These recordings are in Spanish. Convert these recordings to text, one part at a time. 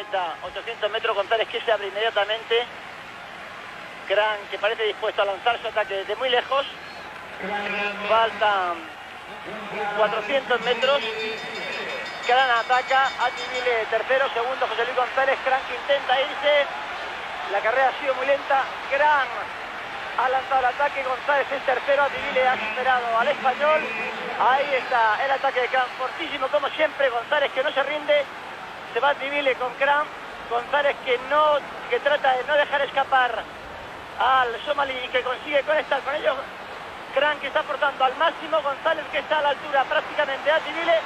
vuelta, 800 metros, González que se abre inmediatamente. Cran que parece dispuesto a lanzar su ataque desde muy lejos. Faltan 400 metros. Cran ataca, Ativile tercero, segundo José Luis González. Cran que intenta irse. La carrera ha sido muy lenta. Cran ha lanzado el ataque, González es tercero, Ativile ha superado al español. Ahí está el ataque de Cran, fortísimo como siempre. González que no se rinde. Se va Ativile con Cran. González que trata de no dejar escapar al somalí y que consigue conectar con ellos. Cran que está forzando al máximo, González que está a la altura prácticamente de Ativile.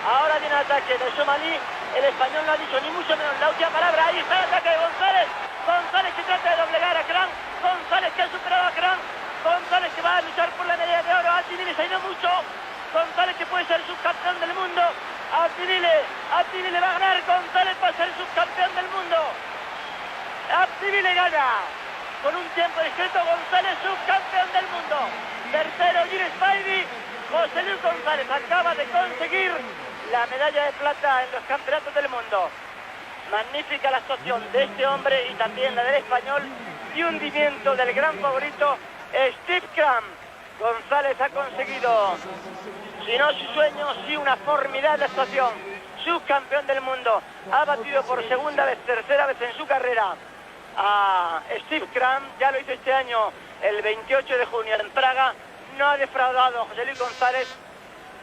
Ahora viene el ataque del somalí, el español no ha dicho ni mucho menos la última palabra. Ahí está el ataque de González. González que trata de doblegar a Cran. González que ha superado a Cran. González que va a luchar por la medalla de oro. Ativile se ha ido mucho. González que puede ser subcampeón del mundo. Ativile va a ganar. González va a ser subcampeón del mundo. Ativile gana con un tiempo discreto. González subcampeón del mundo. Tercero Gilles Spivey. José Luis González acaba de conseguir la medalla de plata en los campeonatos del mundo. Magnífica la actuación de este hombre y también la del español, y hundimiento del gran favorito Steve Cran. González ha conseguido, si no su sueño, sí una formidable actuación. Subcampeón del mundo, ha batido por segunda vez, tercera vez en su carrera a Steve Cran. Ya lo hizo este año, el 28 de junio en Praga. No ha defraudado a José Luis González.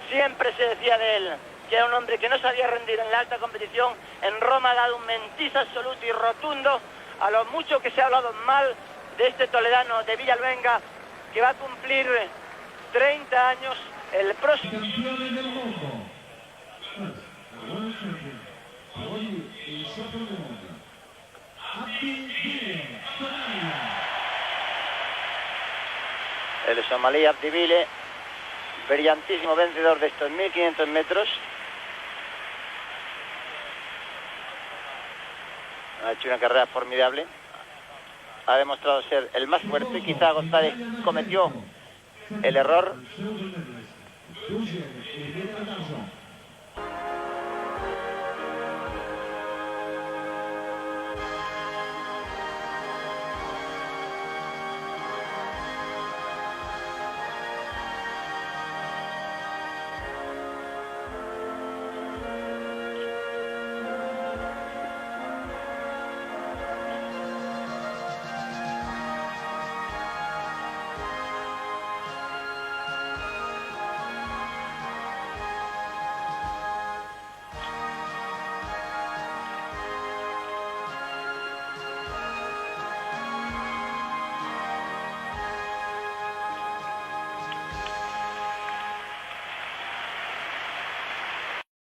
Siempre se decía de él que era un hombre que no sabía rendir en la alta competición. En Roma ha dado un mentis absoluto y rotundo a lo mucho que se ha hablado mal de este toledano de Villalbenga, que va a cumplir 30 años el próximo. El somalí Abdivile, brillantísimo vencedor de estos 1500 metros. Ha hecho una carrera formidable. Ha demostrado ser el más fuerte. Quizá González cometió el error